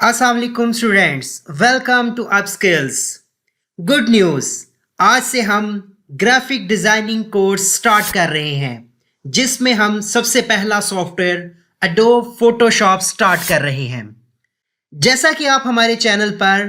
अस्सलाम वालेकुम students, welcome to Upskills. Good news, आज से हम ग्राफिक डिज़ाइनिंग कोर्स स्टार्ट कर रहे हैं जिसमें हम सबसे पहला सॉफ्टवेयर एडोब फोटोशॉप स्टार्ट कर रहे हैं। जैसा कि आप हमारे चैनल पर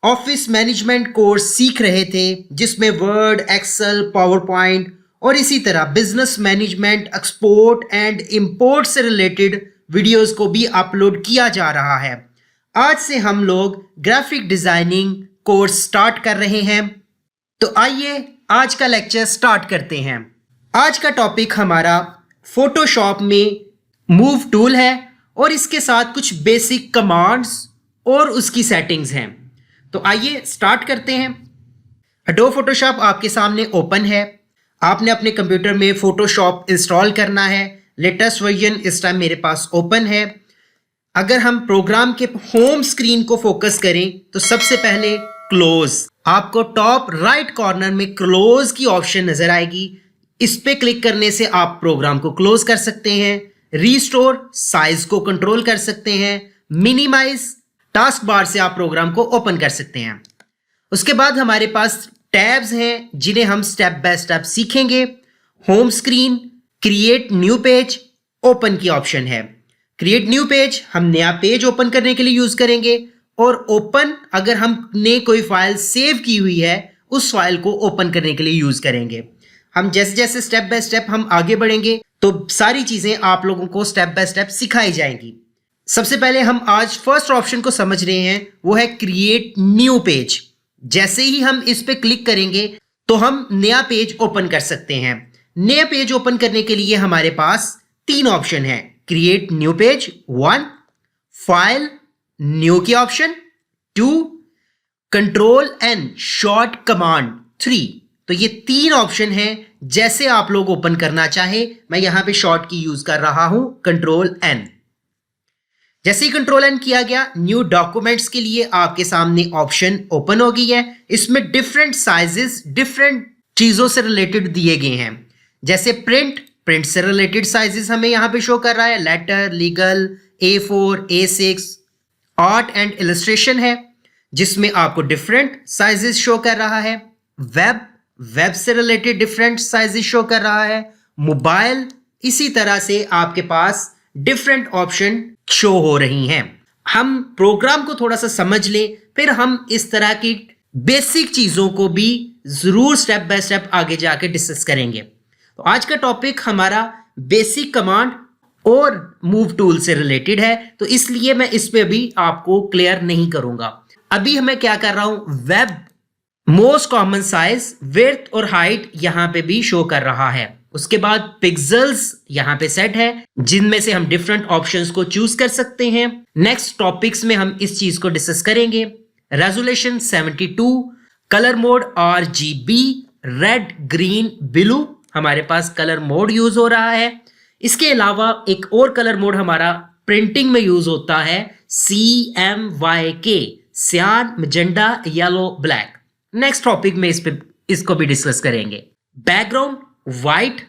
ऑफिस मैनेजमेंट कोर्स सीख रहे थे जिसमें वर्ड, एक्सेल, पावर पॉइंट और इसी तरह business management, export and import से रिलेटेड वीडियोस को भी अपलोड किया जा रहा है। आज से हम लोग ग्राफिक डिजाइनिंग कोर्स स्टार्ट कर रहे हैं। तो आइए आज का लेक्चर स्टार्ट करते हैं। आज का टॉपिक हमारा फोटोशॉप में मूव टूल है और इसके साथ कुछ बेसिक कमांड्स और उसकी सेटिंग्स हैं। तो आइए स्टार्ट करते हैं। एडोब फोटोशॉप आपके सामने ओपन है। आपने अपने कंप्यूटर में फोटोशॉप इंस्टॉल करना है। लेटेस्ट वर्जन इस टाइम मेरे पास ओपन है। अगर हम प्रोग्राम के होम स्क्रीन को फोकस करें तो सबसे पहले क्लोज, आपको टॉप राइट कॉर्नर में क्लोज की ऑप्शन नजर आएगी। इस पे क्लिक करने से आप प्रोग्राम को क्लोज कर सकते हैं। रीस्टोर, साइज को कंट्रोल कर सकते हैं। मिनिमाइज, टास्क बार से आप प्रोग्राम को ओपन कर सकते हैं। उसके बाद हमारे पास टैब्स हैं जिन्हें हम स्टेप बाय स्टेप सीखेंगे। Home screen, create new page, open की ऑप्शन है। क्रिएट न्यू पेज हम नया पेज ओपन करने के लिए यूज करेंगे और ओपन अगर हमने कोई फाइल सेव की हुई है उस फाइल को ओपन करने के लिए यूज करेंगे। हम जैसे जैसे स्टेप बाय स्टेप हम आगे बढ़ेंगे तो सारी चीजें आप लोगों को स्टेप बाय स्टेप सिखाई जाएंगी। सबसे पहले हम आज फर्स्ट ऑप्शन को समझ रहे हैं, वो है क्रिएट न्यू पेज। जैसे ही हम इस पे क्लिक करेंगे तो हम नया पेज ओपन कर सकते हैं। नया पेज ओपन करने के लिए हमारे पास तीन ऑप्शन है। Create new page 1, file new की option 2, control N short command 3। तो ये तीन ऑप्शन हैं। जैसे आप लोग ओपन करना चाहे, मैं यहां पे शॉर्ट की यूज कर रहा हूं, कंट्रोल एन। जैसे ही कंट्रोल एन किया गया, न्यू डॉक्यूमेंट्स के लिए आपके सामने ऑप्शन ओपन हो गई है। इसमें डिफरेंट साइजेस डिफरेंट चीजों से रिलेटेड दिए गए हैं। जैसे प्रिंट से रिलेटेड साइजेस हमें यहाँ पे शो कर रहा है। Letter, legal, A4, A6। Art and illustration है जिसमें आपको डिफरेंट साइजेस शो कर रहा है। वेब से रिलेटेड डिफरेंट साइजेस शो कर रहा है। मोबाइल, इसी तरह से आपके पास डिफरेंट ऑप्शन शो हो रही हैं। हम प्रोग्राम को थोड़ा सा समझ ले, फिर हम इस तरह की बेसिक चीजों को भी जरूर स्टेप बाय स्टेप आगे जाके डिस्कस करेंगे। तो आज का टॉपिक हमारा बेसिक कमांड और मूव टूल से रिलेटेड है, तो इसलिए मैं इस पे अभी आपको क्लियर नहीं करूंगा। अभी मैं क्या कर रहा हूं, web most common size, width और हाइट यहां पे भी शो कर रहा है। उसके बाद पिक्सेल्स यहां पे सेट है जिनमें से हम डिफरेंट ऑप्शंस को चूज कर सकते हैं। नेक्स्ट टॉपिक्स में हम इस चीज को डिस्कस करेंगे। Resolution 72, colour mode RGB, red, green, blue हमारे पास कलर मोड यूज हो रहा है। इसके अलावा एक और कलर मोड हमारा प्रिंटिंग में यूज होता है, CMYK, सियान, मैजेंडा, येलो, ब्लैक। नेक्स्ट टॉपिक में इसको भी डिस्कस करेंगे। बैकग्राउंड व्हाइट,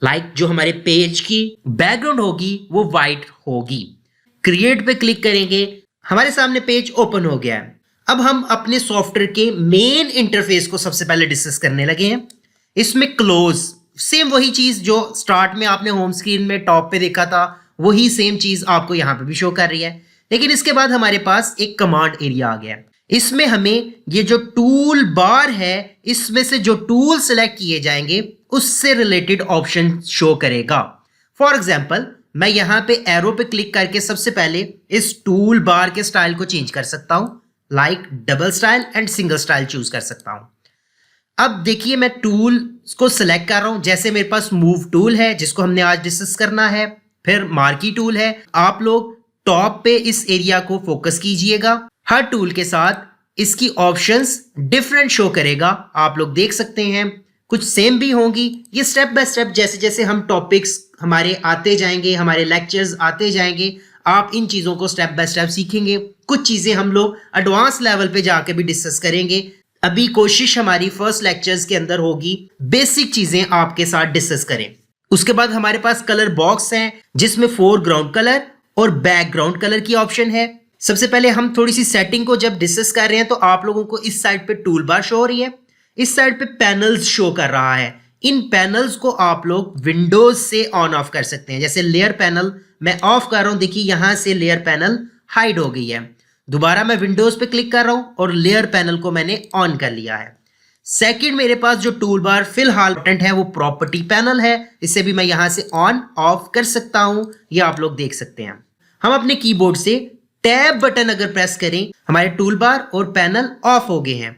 लाइक जो हमारे पेज की बैकग्राउंड होगी वो व्हाइट होगी। क्रिएट पे क्लिक करेंगे, हमारे सामने पेज ओपन हो गया है। अब हम अपने सॉफ्टवेयर के मेन इंटरफेस को सबसे पहले डिस्कस करने लगे हैं। इसमें क्लोज, सेम वही चीज जो स्टार्ट में आपने होम स्क्रीन में टॉप पे देखा था, वही सेम चीज आपको यहां पे भी शो कर रही है। लेकिन इसके बाद हमारे पास एक कमांड एरिया आ गया। इसमें हमें ये जो टूल बार है, इसमें से जो टूल सेलेक्ट किए जाएंगे उससे रिलेटेड ऑप्शन शो करेगा। फॉर एग्जाम्पल, मैं यहां पे एरो पे क्लिक करके सबसे पहले इस टूल बार के स्टाइल को चेंज कर सकता हूं, like double style and single style choose कर सकता हूं। अब देखिए, मैं टूल को सिलेक्ट कर रहा हूं। जैसे मेरे पास मूव टूल है जिसको हमने आज डिस्कस करना है, फिर मार्की टूल है। आप लोग टॉप पे इस एरिया को फोकस कीजिएगा। हर टूल के साथ इसकी ऑप्शंस डिफरेंट शो करेगा। आप लोग देख सकते हैं, कुछ सेम भी होंगी। ये स्टेप बाय स्टेप जैसे जैसे हम टॉपिक्स हमारे आते जाएंगे, हमारे लेक्चर्स आते जाएंगे, आप इन चीजों को स्टेप बाय स्टेप सीखेंगे। कुछ चीजें हम लोग एडवांस लेवल पे जाके भी डिस्कस करेंगे। अभी कोशिश हमारी फर्स्ट लेक्चर्स के अंदर होगी बेसिक चीजें आपके साथ डिस्कस करें। उसके बाद हमारे पास कलर बॉक्स है जिसमें फोरग्राउंड कलर और बैकग्राउंड कलर की ऑप्शन है। सबसे पहले हम थोड़ी सी सेटिंग को जब डिस्कस कर रहे हैं तो आप लोगों को इस साइड पे टूल बार शो हो रही है, इस साइड पे पैनल्स शो कर रहा है। इन पैनल्स को आप लोग विंडोज से ऑन ऑफ कर सकते हैं। जैसे लेयर पैनल मैं ऑफ कर रहा हूं, देखिए यहां से लेयर पैनल हाइड हो गई है। दोबारा मैं विंडोज पे क्लिक कर रहा हूं और लेयर पैनल को मैंने ऑन कर लिया है। सेकंड मेरे पास जो टूल बार फिलहाल है वो प्रॉपर्टी पैनल है, इसे भी मैं यहां से ऑन ऑफ कर सकता हूं, ये आप लोग देख सकते हैं। हम अपने कीबोर्ड से टैब बटन अगर प्रेस करें, हमारे टूल बार और पैनल ऑफ हो गए हैं।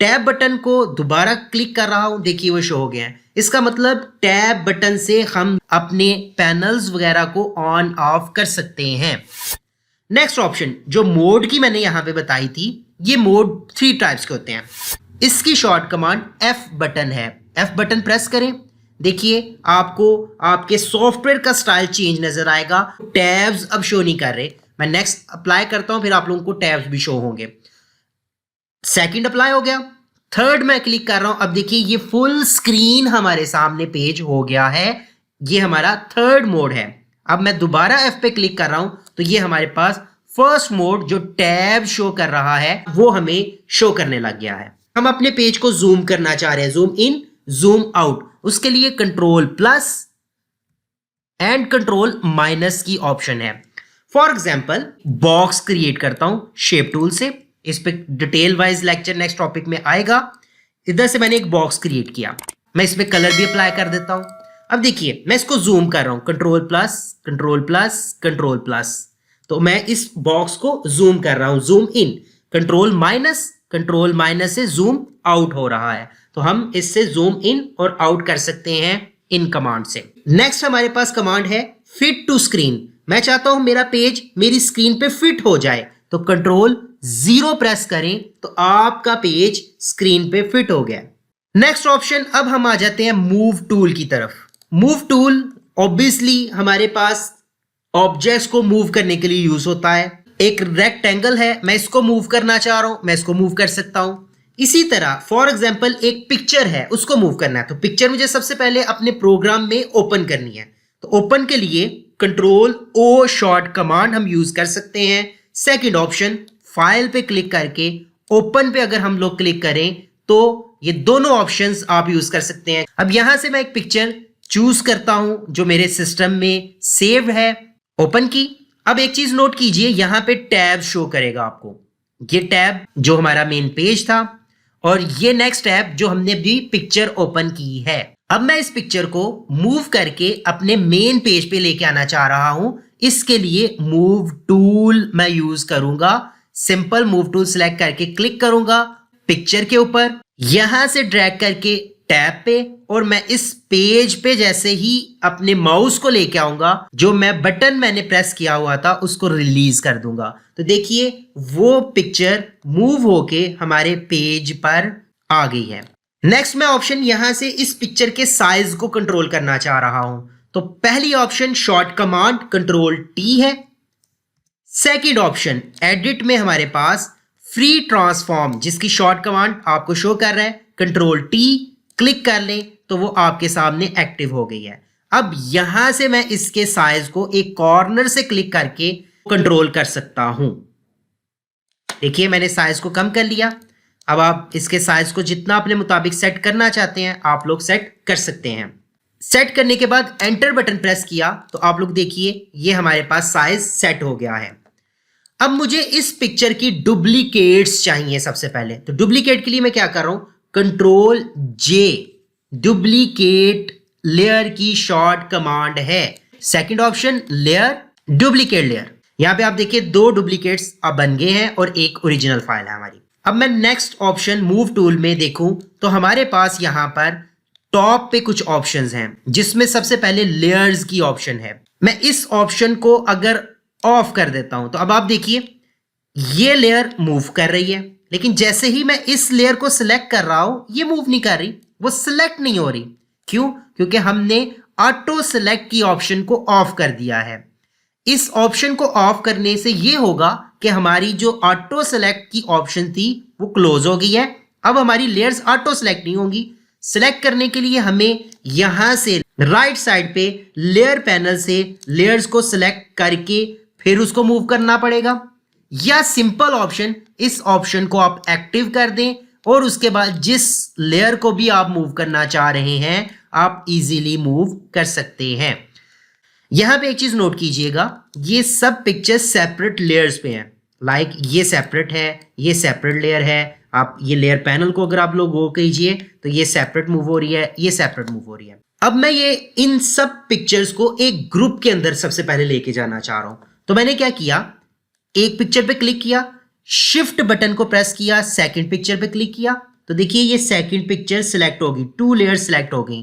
टैब बटन को दोबारा क्लिक कर रहा हूं, देखिए वो शो हो गए हैं। इसका मतलब टैब बटन से हम अपने पैनल्स वगैरह को ऑन ऑफ कर सकते हैं। नेक्स्ट ऑप्शन जो मोड की मैंने यहां पे बताई थी, ये मोड 3 टाइप्स के होते हैं। इसकी शॉर्ट कमांड F बटन है। F बटन प्रेस करें, देखिए आपको आपके सॉफ्टवेयर का स्टाइल चेंज नजर आएगा। टैब्स अब शो नहीं कर रहे। मैं नेक्स्ट अप्लाई करता हूं, फिर आप लोगों को टैब्स भी शो होंगे। सेकंड अप्लाई हो गया। थर्ड मैं क्लिक कर रहा हूं, अब देखिए ये फुल स्क्रीन हमारे सामने पेज हो गया है। ये हमारा थर्ड मोड है। अब मैं दोबारा F पे क्लिक कर रहा हूं तो ये हमारे पास फर्स्ट मोड जो टैब शो कर रहा है वो हमें शो करने लग गया है। हम अपने पेज को जूम करना चाह रहे हैं, जूम इन जूम आउट, उसके लिए control plus and control minus की ऑप्शन है। फॉर एग्जाम्पल बॉक्स क्रिएट करता हूं शेप टूल से, इस पे detail wise lecture next topic में आएगा। इधर से मैंने एक बॉक्स क्रिएट किया, मैं इसमें कलर भी अप्लाई कर देता हूं। अब देखिए मैं इसको जूम कर रहा हूं, control plus control plus control plus, तो मैं इस बॉक्स को जूम कर रहा हूं। जूम इन, कंट्रोल माइनस से जूम आउट हो रहा है, तो हम इससे जूम इन और आउट कर सकते हैं इन कमांड से। नेक्स्ट हमारे पास कमांड है फिट टू स्क्रीन। मैं चाहता हूं मेरा पेज मेरी स्क्रीन पे फिट हो जाए, तो कंट्रोल 0 प्रेस करें तो आपका पेज स्क्रीन पे फिट हो गया। नेक्स्ट ऑप्शन, अब हम आ जाते हैं मूव टूल की तरफ। मूव टूल ऑब्वियसली हमारे पास ऑब्जेक्ट्स को मूव करने के लिए यूज होता है। एक रेक्टेंगल है, मैं इसको मूव करना चाह रहा हूं, मैं इसको मूव कर सकता हूं। इसी तरह फॉर एग्जांपल एक पिक्चर है, उसको मूव करना है, तो पिक्चर मुझे सबसे पहले अपने प्रोग्राम में ओपन करनी है। तो ओपन के लिए कंट्रोल O शॉर्ट कमांड हम यूज कर सकते हैं। सेकंड ऑप्शन, फाइल पे क्लिक करके ओपन पे अगर हम लोग क्लिक करें तो ये दोनों ऑप्शंस आप यूज कर सकते हैं। अब यहां से मैं एक पिक्चर चूज करता हूं जो मेरे सिस्टम में सेव है, ओपन की। अब एक चीज नोट कीजिए, यहां पे टैब शो करेगा आपको। ये टैब जो हमारा मेन पेज था और ये नेक्स्ट टैब जो हमने भी पिक्चर ओपन की है। अब मैं इस पिक्चर को मूव करके अपने मेन पेज पे लेके आना चाह रहा हूं। इसके लिए मूव टूल मैं यूज करूंगा। सिंपल मूव टूल सिलेक्ट करके क्लिक करूंगा पिक्चर के ऊपर, यहां से ड्रैग करके टैब पे, और मैं इस पेज पे जैसे ही अपने माउस को लेके आऊंगा, जो मैं बटन मैंने प्रेस किया हुआ था उसको रिलीज कर दूंगा। तो देखिए वो पिक्चर मूव होके हमारे पेज पर आ गई है। नेक्स्ट मैं ऑप्शन यहां से इस पिक्चर के साइज को कंट्रोल करना चाह रहा हूं, तो पहली option short command control T है। सेकंड ऑप्शन एडिट में हमारे पास फ्री ट्रांसफॉर्म, जिसकी शॉर्ट कमांड आपको शो कर रहा है, कंट्रोल T क्लिक कर लें तो वो आपके सामने एक्टिव हो गई है। अब यहां से मैं इसके साइज को एक कॉर्नर से क्लिक करके कंट्रोल कर सकता हूं। देखिए मैंने साइज को कम कर लिया। अब आप इसके साइज को जितना अपने मुताबिक सेट करना चाहते हैं आप लोग सेट कर सकते हैं। सेट करने के बाद एंटर बटन प्रेस किया तो आप लोग देखिए ये हमारे पास साइज सेट हो गया है। अब मुझे इस पिक्चर की डुप्लीकेट्स चाहिए सबसे पहले, तो डुप्लीकेट के लिए मैं क्या कर रहा हूं, कंट्रोल J, डुप्लीकेट लेयर की शॉर्ट कमांड है। Second option layer, duplicate layer. यहां पे आप देखिए 2 डुप्लीकेट्स अब बन गए हैं और एक ओरिजिनल फाइल है हमारी। अब मैं नेक्स्ट ऑप्शन मूव टूल में देखूं तो हमारे पास यहां पर टॉप पे कुछ ऑप्शंस हैं, जिसमें सबसे पहले लेयर्स की ऑप्शन है। मैं इस ऑप्शन को अगर ऑफ कर देता हूं तो अब आप देखिए ये लेयर मूव कर रही है, लेकिन जैसे ही मैं इस लेयर को सिलेक्ट कर रहा हूं ये मूव नहीं कर रही, वो सिलेक्ट नहीं हो रही। क्यों? क्योंकि हमने ऑटो सिलेक्ट की ऑप्शन को ऑफ कर दिया है। इस ऑप्शन को ऑफ करने से ये होगा कि हमारी जो ऑटो सेलेक्ट की ऑप्शन थी वो क्लोज हो गई है। अब हमारी लेयर्स ऑटो सेलेक्ट नहीं होंगी। सिलेक्ट करने के लिए हमें यहां से राइट साइड पे लेयर पैनल से लेयर्स को सिलेक्ट करके फिर उसको मूव करना पड़ेगा। या सिंपल ऑप्शन, इस ऑप्शन को आप एक्टिव कर दें और उसके बाद जिस लेयर को भी आप मूव करना चाह रहे हैं आप इजीली मूव कर सकते हैं। यहां पे एक चीज नोट कीजिएगा, ये सब पिक्चर्स सेपरेट लेयर्स पे हैं। लाइक ये सेपरेट है, ये सेपरेट लेयर है। आप ये लेयर पैनल को अगर आप लोग वो कीजिए तो ये सेपरेट मूव हो रही है, ये सेपरेट मूव हो रही है। अब मैं ये इन सब पिक्चर्स को एक ग्रुप के अंदर सबसे पहले लेके जाना चाह रहा हूं। तो मैंने क्या किया, एक पिक्चर पे क्लिक किया, शिफ्ट बटन को प्रेस किया, सेकंड पिक्चर पे क्लिक किया तो देखिए ये सेकंड पिक्चर सिलेक्ट होगी, 2 लेयर सिलेक्ट हो गई।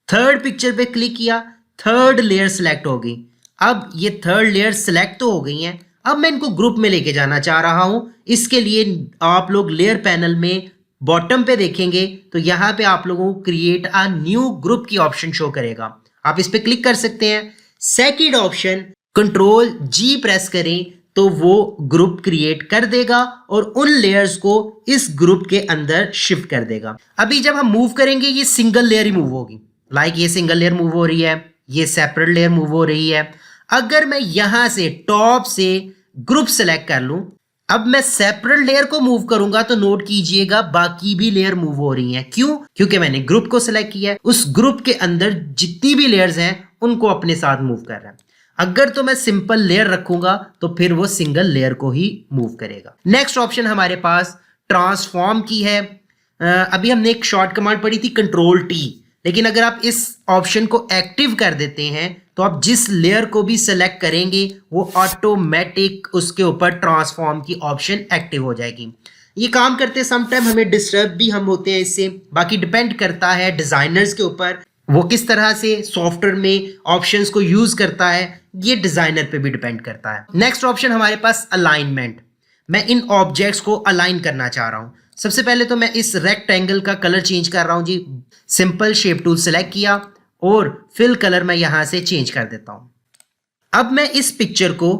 थर्ड पिक्चर पे क्लिक किया, थर्ड लेयर सिलेक्ट हो गई। अब ये थर्ड लेयर सिलेक्ट तो हो गई हैं, अब मैं इनको ग्रुप में लेके जाना चाह रहा हूं। इसके लिए आप लोग लेयर पैनल में बॉटम पे देखेंगे तो यहां पे आप लोगों को क्रिएट अ न्यू ग्रुप की ऑप्शन शो करेगा, आप इस पे क्लिक कर सकते हैं। सेकंड ऑप्शन कंट्रोल जी प्रेस करें तो वो ग्रुप क्रिएट कर देगा और उन लेयर्स को इस ग्रुप के अंदर शिफ्ट कर देगा। अभी जब हम मूव करेंगे ये सिंगल लेयर ही मूव होगी। लाइक ये सिंगल लेयर मूव हो रही है, ये सेपरेट लेयर मूव हो रही है। अगर मैं यहां से टॉप से ग्रुप सेलेक्ट कर लूं, अब मैं सेपरेट लेयर को मूव करूंगा तो नोट कीजिएगा बाकी भी लेयर मूव हो रही हैं। क्यों? क्योंकि मैंने ग्रुप को सिलेक्ट किया है, उस ग्रुप के अंदर जितनी भी लेयर्स हैं उनको अपने साथ मूव कर रहा है। अगर तो मैं सिंपल लेयर रखूंगा तो फिर वो सिंगल लेयर को ही मूव करेगा। नेक्स्ट ऑप्शन हमारे पास ट्रांसफॉर्म की है। अभी हमने एक शॉर्ट कमांड पढ़ी थी कंट्रोल टी, लेकिन अगर आप इस ऑप्शन को एक्टिव कर देते हैं तो आप जिस लेयर को भी सेलेक्ट करेंगे वो ऑटोमेटिक उसके ऊपर ट्रांसफॉर्म की ऑप्शन एक्टिव हो जाएगी। ये काम करते समटाइम हमें डिस्टर्ब भी हम होते हैं इससे, बाकी डिपेंड करता है डिजाइनर्स के ऊपर, वो किस तरह से सॉफ्टवेयर में ऑप्शंस को यूज करता है, ये डिजाइनर पे भी डिपेंड करता है। नेक्स्ट ऑप्शन हमारे पास अलाइनमेंट। मैं इन ऑब्जेक्ट्स को अलाइन करना चाह रहा हूं। सबसे पहले तो मैं इस रेक्टेंगल का कलर चेंज कर रहा हूं जी। सिंपल शेप टूल सेलेक्ट किया और फिल कलर मैं यहां से चेंज कर देता हूं। अब मैं इस पिक्चर को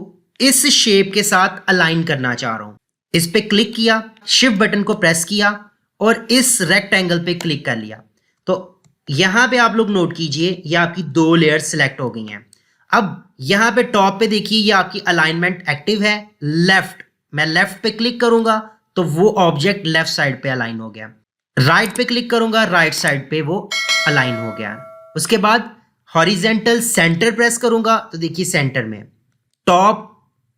इस शेप के साथ अलाइन करना चाह रहा हूं। इस पे क्लिक किया, शिफ्ट बटन को प्रेस किया और इस रेक्टेंगल पे क्लिक कर लिया तो यहां पे आप लोग नोट कीजिए ये आपकी 2 लेयर सिलेक्ट हो गई हैं। अब यहां पे टॉप पे देखिए ये आपकी अलाइनमेंट एक्टिव है। लेफ्ट, मैं लेफ्ट पे क्लिक करूंगा तो वो ऑब्जेक्ट लेफ्ट साइड पे अलाइन हो गया। राइट पे क्लिक करूंगा, राइट साइड पे वो अलाइन हो गया। उसके बाद हॉरिजेंटल सेंटर प्रेस करूंगा तो देखिए सेंटर में top,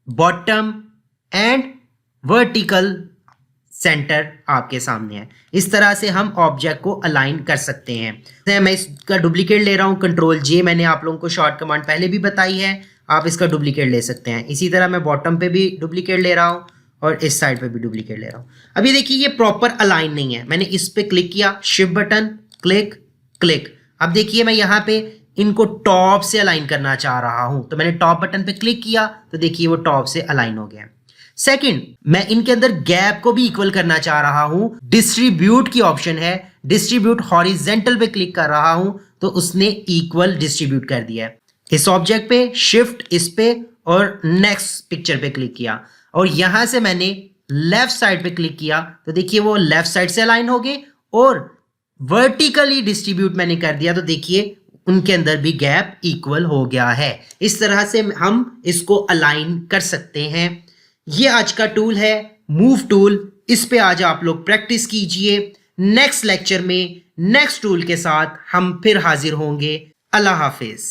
bottom and vertical centre आपके सामने है। इस तरह से हम ऑब्जेक्ट को अलाइन कर सकते हैं। मैं इसका डुप्लीकेट ले रहा हूं, कंट्रोल जे, मैंने आप लोगों को शॉर्ट कमांड पहले भी बताई है, आप इसका डुप्लीकेट ले सकते हैं। इसी तरह मैं बॉटम पे भी डुप्लीकेट ले रहा हूं और इस साइड पे भी डुप्लीकेट ले रहा हूं। अभी देखिए ये प्रॉपर अलाइन नहीं है, मैंने इस पे क्लिक किया, शिफ्ट बटन, क्लिक क्लिक। अब देखिए मैं यहाँ पे इनको टॉप से अलाइन करना चाह रहा हूं तो मैंने टॉप बटन पे क्लिक किया तो देखिए वो टॉप से अलाइन हो गया। सेकंड, मैं इनके अंदर गैप को भी इक्वल करना चाह रहा हूं। डिस्ट्रीब्यूट की ऑप्शन है, डिस्ट्रीब्यूट हॉरिजेंटल पे क्लिक कर रहा हूं तो उसने इक्वल डिस्ट्रीब्यूट कर दिया है। इस ऑब्जेक्ट पे शिफ्ट, इस पे और नेक्स्ट पिक्चर पे क्लिक किया और यहां से मैंने लेफ्ट साइड पे क्लिक किया तो देखिए वो लेफ्ट साइड से अलाइन हो गए और वर्टिकली डिस्ट्रीब्यूट मैंने कर दिया तो देखिए उनके अंदर भी गैप इक्वल हो गया है। इस तरह से हम इसको अलाइन कर सकते हैं। ये आज का टूल है मूव टूल, इस पे आज आप लोग प्रैक्टिस कीजिए। नेक्स्ट लेक्चर में नेक्स्ट टूल के साथ हम फिर हाजिर होंगे। अल्लाह हाफिज।